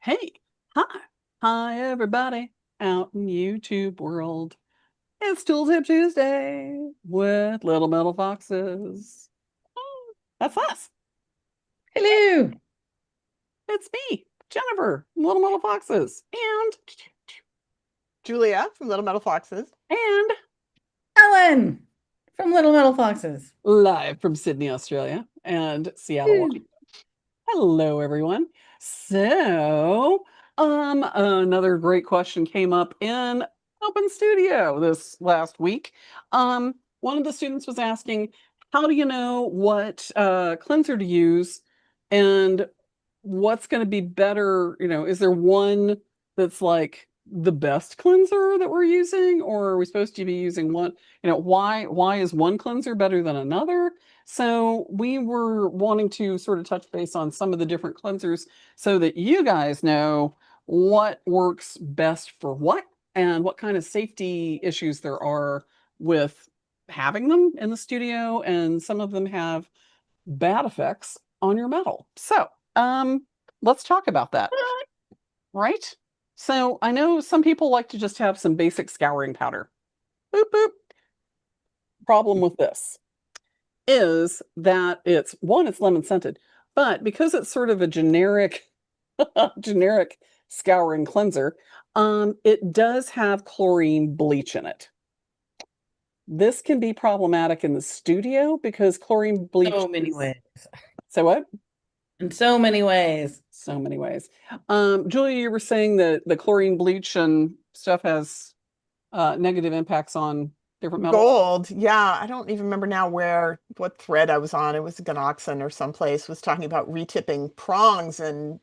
Hey, hi, hi, everybody out in YouTube world. It's Tooltip Tuesday with Little Metal Foxes. Oh, that's us. Hello. It's me, Jennifer, from Little Metal Foxes, Julia from Little Metal Foxes. and Ellen from Little Metal Foxes. live from Sydney, Australia, and Seattle, Woo. Washington. Hello, everyone. So, another great question came up in Open Studio this last week. One of the students was asking, how do you know what cleanser to use and what's going to be better? Is there one that's like the best cleanser that we're using, or are we supposed to be using one? Why is one cleanser better than another? So we were wanting to sort of touch base on some of the different cleansers so that you guys know what works best for what and what kind of safety issues there are with having them in the studio. And some of them have bad effects on your metal. So let's talk about that, right? So I know some people like to just have some basic scouring powder. Boop, boop. Problem with this is that it's lemon scented, but because it's sort of a generic scouring cleanser, it does have chlorine bleach in it. This can be problematic in the studio because chlorine bleach So many is, ways. so what? In so many ways. So many ways. Julia, you were saying that the chlorine bleach and stuff has negative impacts on different metals. Gold. Yeah, I don't even remember now what thread I was on. It was Ganoxen or someplace was talking about retipping prongs and,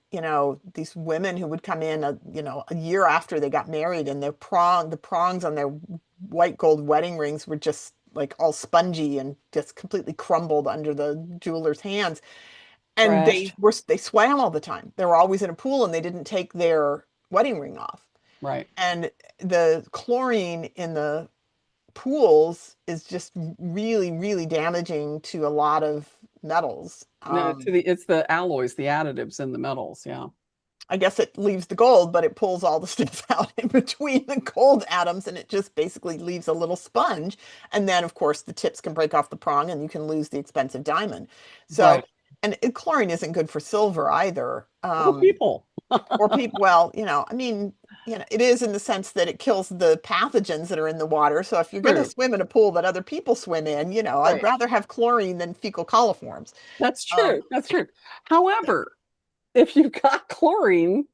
these women who would come in, a year after they got married and the prongs on their white gold wedding rings were just like all spongy and just completely crumbled under the jeweler's hands. And Trashed. they swam all the time. They were always in a pool and they didn't take their wedding ring off. Right. And the chlorine in the pools is just really, really damaging to a lot of metals. No, it's the alloys, the additives in the metals. Yeah. I guess it leaves the gold, but it pulls all the stuff out in between the gold atoms and it just basically leaves a little sponge. And then, of course, the tips can break off the prong and you can lose the expensive diamond. So, Right. and chlorine isn't good for silver either. Or people. Or people, well, it is in the sense that it kills the pathogens that are in the water. So if you're going to True. swim in a pool that other people swim in, I'd Right. rather have chlorine than fecal coliforms. That's Um, true. That's true. However, if you've got chlorine,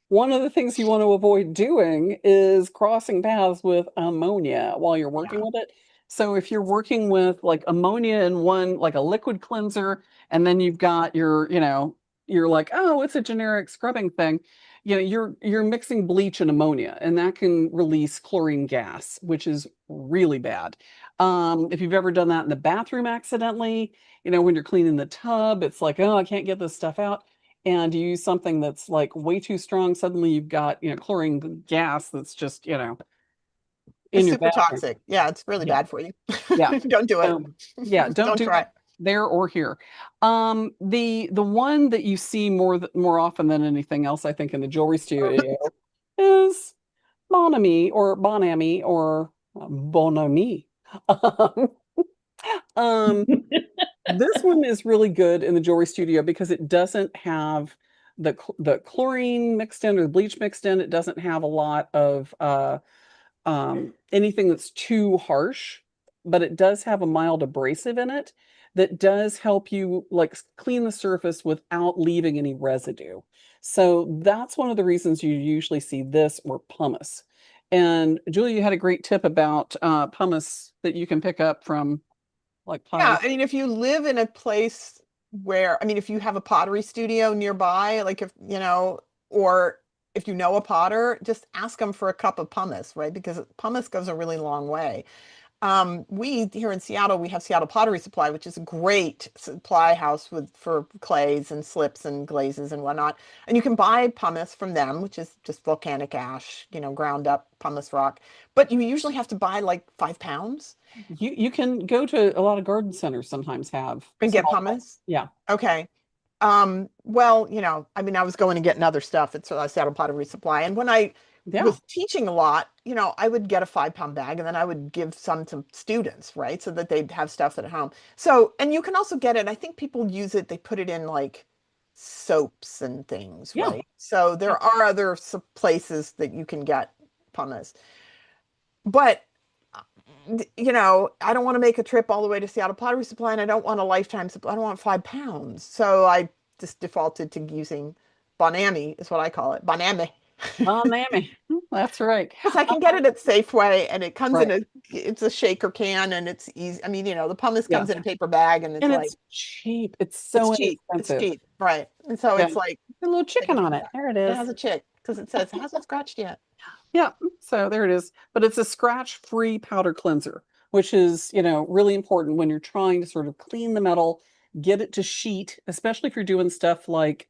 one of the things you want to avoid doing is crossing paths with ammonia while you're working yeah. with it. So if you're working with like ammonia in one, like a liquid cleanser, and then you've got you're like, oh, it's a generic scrubbing thing. You're mixing bleach and ammonia, and that can release chlorine gas, which is really bad. If you've ever done that in the bathroom accidentally, when you're cleaning the tub, it's like, oh, I can't get this stuff out, and you use something that's like way too strong, suddenly you've got, chlorine gas that's just, It's in your super bathroom. toxic. Yeah, it's really Yeah. bad for you. Yeah. Don't do it. So, yeah, don't Don't do try it it. there or here. The one that you see more often than anything else, I think, in the jewelry studio is Bonami or Bonami or Bonami. Um, this one is really good in the jewelry studio because it doesn't have the chlorine mixed in or the bleach mixed in. It doesn't have a lot of anything that's too harsh, but it does have a mild abrasive in it that does help you like clean the surface without leaving any residue. So that's one of the reasons you usually see this or pumice. And Julia, you had a great tip about pumice that you can pick up from like Yeah, pottery. I mean, if you live in a place where, I mean, if you have a pottery studio nearby, like or if you know a potter, just ask them for a cup of pumice, right? Because pumice goes a really long way. We here in Seattle, we have Seattle Pottery Supply, which is a great supply house for clays and slips and glazes and whatnot. And you can buy pumice from them, which is just volcanic ash, ground up pumice rock. But you usually have to buy like 5 pounds You can go to a lot of garden centers sometimes have and get small. pumice. Yeah. Okay. Well, I mean, I was going to get another stuff at Seattle Pottery Supply. And when I Yeah. was teaching a lot, I would get a 5-pound bag and then I would give some to students, right? So that they'd have stuff at home. So, and you can also get it, I think people use it, they put it in like soaps and things, Yeah. right? So there Yeah. are other places that you can get pumice. But I don't want to make a trip all the way to Seattle Pottery Supply, and I don't want a lifetime supply. I don't want 5 pounds. So I just defaulted to using Bonami, is what I call it. Bonami. Oh, mammy. That's right. Because I can get it at Safeway and it comes Right. in it's a shaker can and it's easy. I mean, the pumice Yeah. comes in a paper bag and it's And like, it's cheap. It's it's so cheap. It's inexpensive. cheap. Right. And so Yeah. it's like, A little take chicken a on paper it. bag. There it It is. has a chick because it says it hasn't scratched yet. Yeah, so there it is. But it's a scratch-free powder cleanser, which is, really important when you're trying to sort of clean the metal, get it to sheet, especially if you're doing stuff like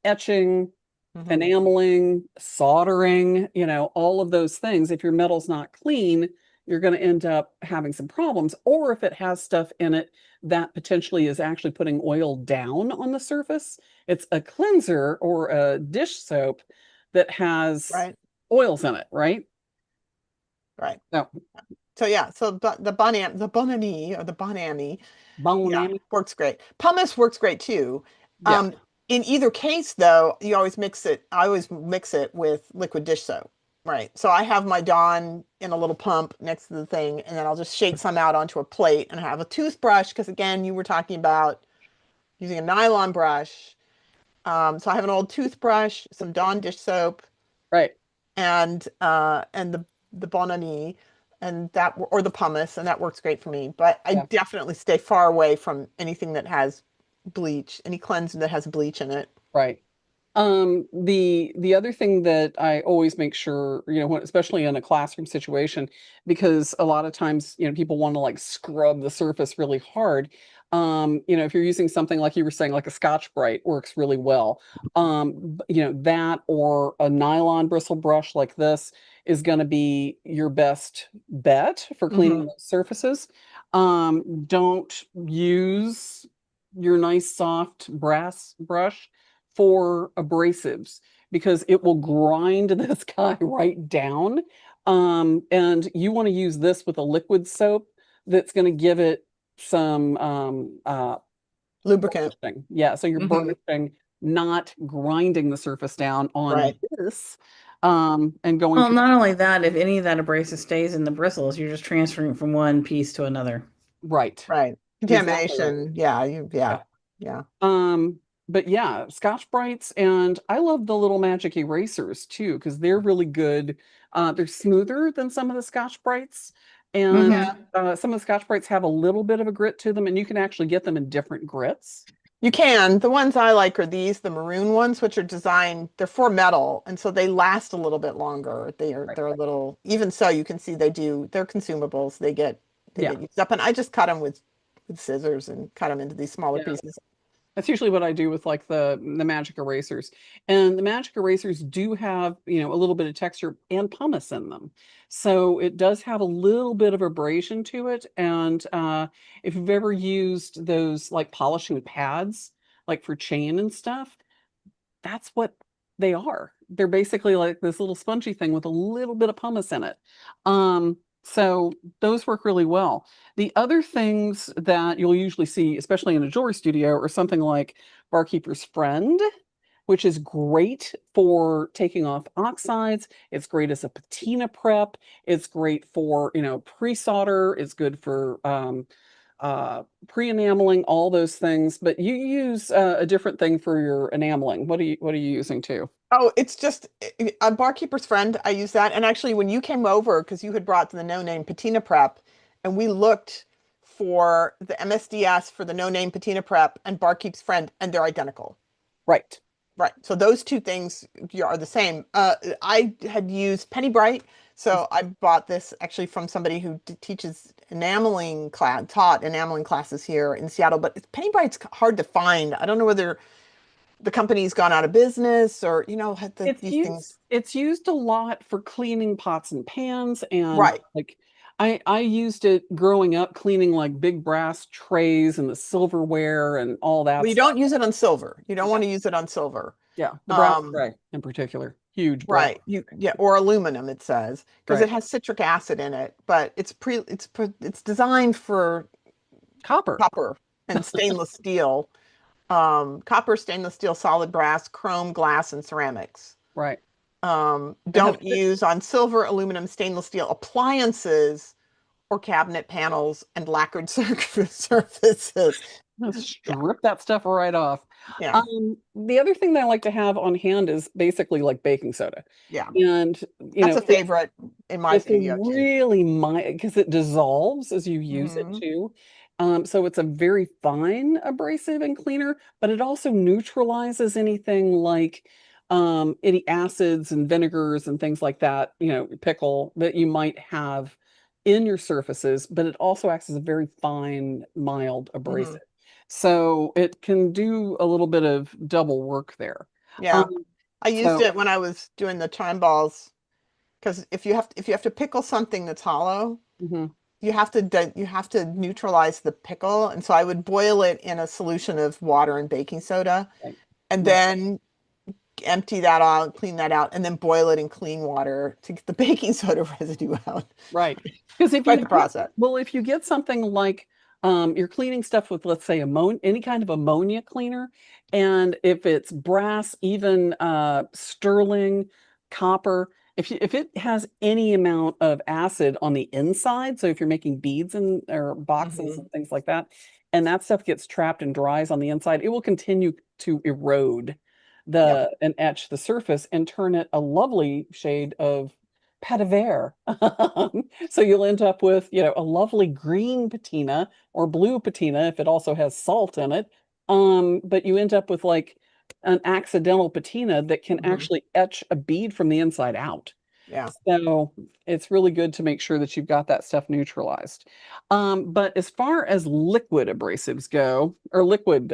etching, Mhm. enameling, soldering, all of those things. If your metal's not clean, you're going to end up having some problems. Or if it has stuff in it that potentially is actually putting oil down on the surface, it's a cleanser or a dish soap that has Right. oils in it, right? Right. So, So yeah, so the Bonami or the Bonami, yeah, Bonami. works great. Pumice works great too. Yeah, In either case though, I always mix it with liquid dish soap. Right. So I have my Dawn in a little pump next to the thing, and then I'll just shake some out onto a plate and have a toothbrush, because again, you were talking about using a nylon brush. So I have an old toothbrush, some Dawn dish soap, right. and the Bonami and that or the pumice, and that works great for me. But I Yeah. definitely stay far away from anything that has bleach, any cleanser that has bleach in it. Right. The other thing that I always make sure, especially in a classroom situation, because a lot of times, people want to like scrub the surface really hard. If you're using something like you were saying, like a Scotch Brite works really well. That or a nylon bristle brush like this is going to be your best bet for cleaning Hmm. those surfaces. Don't use your nice soft brass brush for abrasives because it will grind this guy right down. And you want to use this with a liquid soap that's going to give it some Lubricant. burnishing. Yeah, so you're Hmm. burnishing, not grinding the surface down on Right. this and going Well, through. not only that, if any of that abrasive stays in the bristles, you're just transferring from one piece to another. Right. Right. Exactly right. Contamination. Yeah. Yeah. Yeah. But yeah, Scotch Brites, and I love the little magic erasers too, because they're really good. They're smoother than some of the Scotch Brites, and Hmm. Yeah. some of the Scotch Brites have a little bit of a grit to them, and you can actually get them in different grits. You can. The ones I like are the maroon ones, which are designed, they're for metal, and so they last a little bit longer. Right. They're a little, even so you can see they're consumables. They Yeah. get used up. And I just cut them with scissors and cut them into these smaller Yeah. pieces. That's usually what I do with like the magic erasers. And the magic erasers do have, a little bit of texture and pumice in them. So it does have a little bit of abrasion to it. And if you've ever used those like polishing pads, like for chain and stuff, that's what they are. They're basically like this little spongy thing with a little bit of pumice in it. So those work really well. The other things that you'll usually see, especially in a jewelry studio, are something like Barkeeper's Friend, which is great for taking off oxides. It's great as a patina prep. It's great for, pre-solder. It's good for pre-enameling, all those things. But you use a different thing for your enameling. What are you using too? Oh, it's just a barkeeper's friend. I use that. And actually, when you came over, because you had brought the no name patina prep, and we looked for the MSDS for the no name patina prep and barkeep's friend, and they're identical. Right. Right. So those two things are the same. I had used Penny Bright. So I bought this actually from somebody who teaches taught enameling classes here in Seattle, but Penny Bright's hard to find. I don't know whether the company's gone out of business or, had It's these things. used it's used a lot for cleaning pots and pans and Right. like I used it growing up cleaning like big brass trays and the silverware and all that Well, you stuff. don't use it on silver. You don't Yeah. want to use it on silver. Yeah, the brass Um, tray in particular, huge brass. right. Yeah, or aluminum it says, because Right. it has citric acid in it, but it's designed for Copper. copper and stainless steel. Copper, stainless steel, solid brass, chrome, glass, and ceramics. Right. It has Don't use on silver, aluminum, stainless steel appliances or cabinet panels and lacquered surfaces. Let's Yeah, strip that stuff right off. yeah, The other thing that I like to have on hand is basically like baking soda. yeah. And, That's a favorite in my it's a studio too. really because it dissolves as you use it Mhm. too. So it's a very fine abrasive and cleaner, but it also neutralizes anything like any acids and vinegars and things like that, pickle that you might have in your surfaces, but it also acts as a very fine, mild Mhm. abrasive. So it can do a little bit of double work there. Um, Yeah. I used so it when I was doing the chime balls because if you have to pickle something that's hollow, mhm, you have to neutralize the pickle, and so I would boil it in a solution of water and baking soda, right, and right. then empty that out, clean that out, and then boil it in clean water to get the baking soda residue out. Right. Because if Quite you the get, process. well, if you get something like you're cleaning stuff with, let's say, any kind of ammonia cleaner, and if it's brass, even sterling, copper, if it has any amount of acid on the inside, so if you're making beads and or boxes Hmm. and things like that, and that stuff gets trapped and dries on the inside, it will continue to erode Yep. and etch the surface and turn it a lovely shade of pas de verre. So you'll end up with, a lovely green patina or blue patina if it also has salt in it. But you end up with like an accidental patina that can Hmm. actually etch a bead from the inside out. Yeah. So it's really good to make sure that you've got that stuff neutralized. But as far as liquid abrasives go, or liquid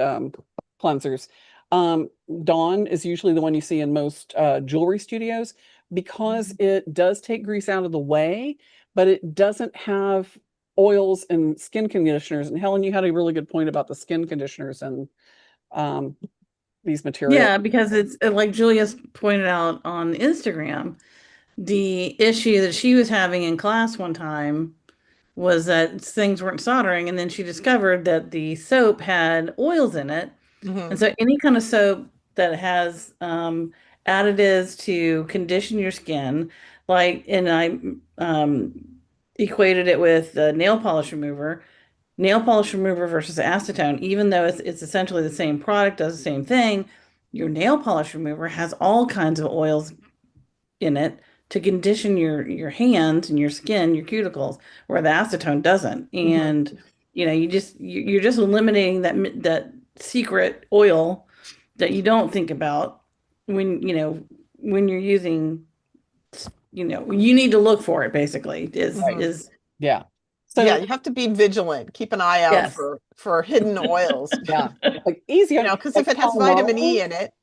cleansers, um, Dawn is usually the one you see in most jewelry studios because it does take grease out of the way, but it doesn't have oils and skin conditioners. And Helen, you had a really good point about the skin conditioners and um, these materials. Yeah, because it's like Julia's pointed out on Instagram, the issue that she was having in class one time was that things weren't soldering, and then she discovered that the soap had oils in it. And Hmm. so any kind of soap that has additives to condition your skin, like, and I equated it with the nail polish remover versus acetone, even though it's essentially the same product, does the same thing, your nail polish remover has all kinds of oils in it to condition your hands and your skin, your cuticles, where the acetone doesn't. Hmm. And you're just eliminating that secret oil that you don't think about when when you're using, you need to look for it basically is Right. Hmm. is Yeah. Yeah, So you have to be vigilant. Keep an eye out yes. for hidden oils. yeah, like easy on Because if like it has vitamin Palmolive. E in it,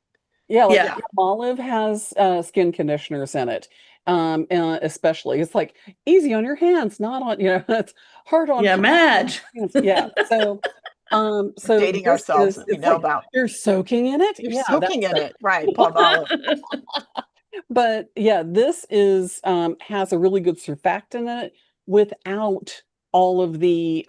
Yeah, like Yeah. yeah. Palmolive has skin conditioners in it. Especially it's like easy on your hands, not on, it's hard on Yeah, Madge. hands. Yeah. So We're so dating this ourselves is that we it's know like about. you're soaking in it. You're Yeah, soaking that's in it, right, Palmolive. but yeah, this is has a really good surfactant in it without all of the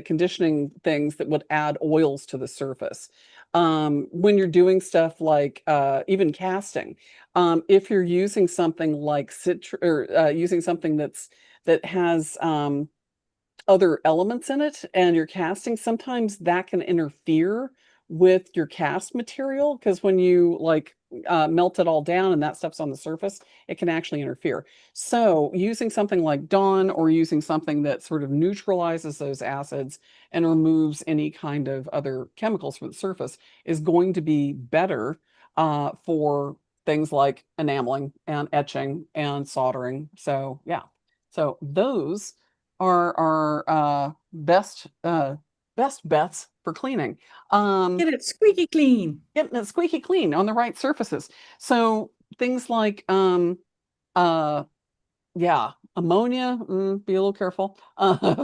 conditioning things that would add oils to the surface. When you're doing stuff like even casting, if you're using something like or using something that has other elements in it and you're casting, sometimes that can interfere with your cast material because when you like melt it all down and that stuff's on the surface, it can actually interfere. So using something like Dawn or using something that sort of neutralizes those acids and removes any kind of other chemicals from the surface is going to be better for things like enameling and etching and soldering. So yeah, so those are our best bets for cleaning. Get it squeaky clean. Getting it squeaky clean on the right surfaces. So things like uh yeah, Ammonia, be a little careful.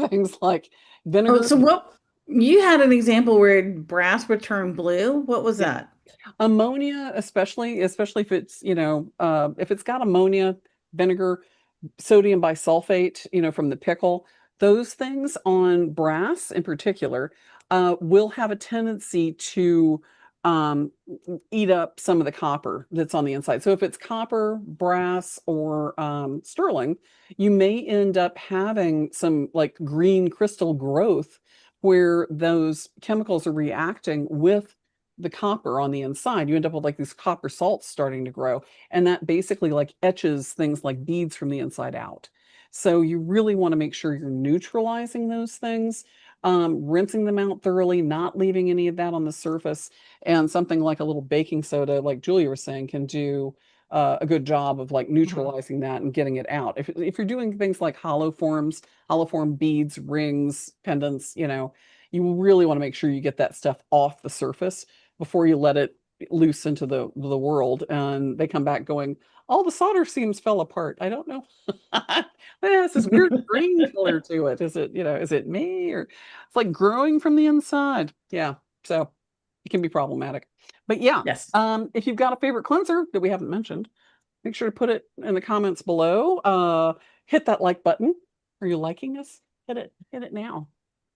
Things like Oh, vinegar. so what you had an example where brass would turn blue. What was Yeah. that? Ammonia, especially if it's, if it's got ammonia, vinegar, sodium bisulfate, from the pickle, those things on brass in particular, will have a tendency to um, eat up some of the copper that's on the inside. So if it's copper, brass, or sterling, you may end up having some like green crystal growth where those chemicals are reacting with the copper on the inside. You end up with like these copper salts starting to grow, and that basically like etches things like beads from the inside out. So you really want to make sure you're neutralizing those things, rinsing them out thoroughly, not leaving any of that on the surface. And something like a little baking soda, like Julia was saying, can do a good job of like neutralizing that and getting it out. If you're doing things like hollow form beads, rings, pendants, you really want to make sure you get that stuff off the surface before you let it loose into the world, and they come back going, all the solder seams fell apart. I don't know. It has this weird green color to it. Is it me, or it's like growing from the inside? Yeah. So it can be problematic. But yeah, Yes. if you've got a favorite cleanser that we haven't mentioned, make sure to put it in the comments below. Hit that like button. Are you liking us? Hit it now.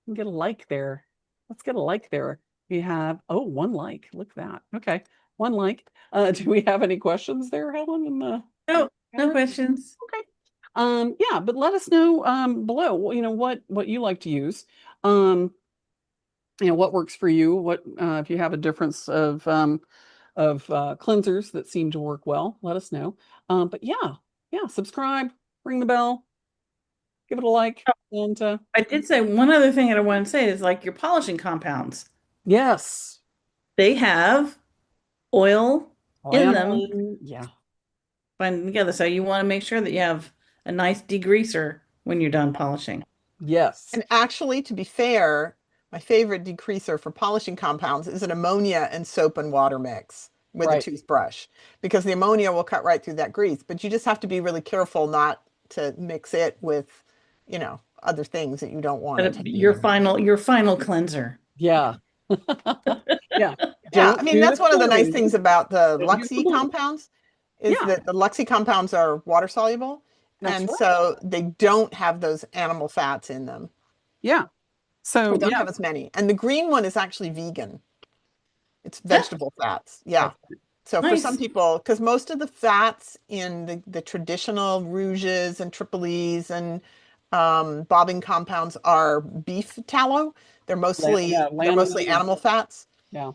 You can get a like there. Let's get a like there. We have, one like. Look at that. Okay. One like. Do we have any questions there, Helen? No questions. Okay. Yeah, but let us know below, what you like to use. What works for you, what if you have a difference of cleansers that seem to work well, let us know. But yeah, subscribe, ring the bell, give it a like, and I did say one other thing that I want to say is like your polishing compounds. yes, They have oil in them lanolin, yeah, binding together. So you want to make sure that you have a nice degreaser when you're done polishing. yes, And actually, to be fair, my favorite degreaser for polishing compounds is an ammonia and soap and water mix with a right. toothbrush, because the ammonia will cut right through that grease. But you just have to be really careful not to mix it with, other things that you don't want But to take. your final cleanser. Yeah. Yeah. Yeah, Don't I mean, do that's the one of the nice chlorine. things about the Don't use the Luxie blue. compounds is Yeah, that the Luxie compounds are water soluble, that's and right. so they don't have those animal fats in them, Yeah. or So don't yeah, have as many. And the green one is actually vegan. It's vegetable fats. Yeah. that's So for some Nice. people, because most of the fats in the traditional rouges and triples and bobbing compounds are beef tallow. They're yeah, mostly lanolin. animal fats. Yeah.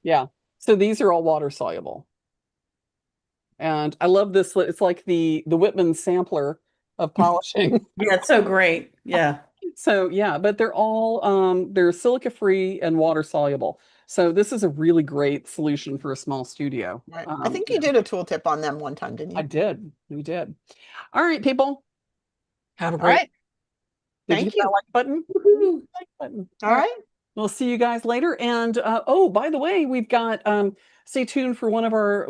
Yeah. So these are all water soluble. And I love this. It's like the Whitman sampler of polishing. Yeah, it's so great. Yeah. So yeah, but they're silica free and water soluble. So this is a really great solution for a small studio. Right. I think you did a tooltip on them one time, didn't I you? did. We did. All right, people. Have a All great. right. Did you Thank hit that you. like button? Woohoo. Like button. All right. We'll see you guys later. And by the way, we've got stay tuned for one of our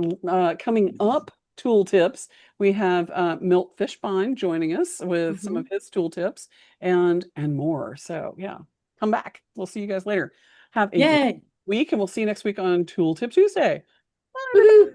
coming up tool tips. We have Milt Fishbein joining us with some of his tool tips and more. So yeah, come back. We'll see you guys later. Have a great Yay. week, and we'll see you next week on Tool Tip Tuesday. Bye, everybody. Woohoo.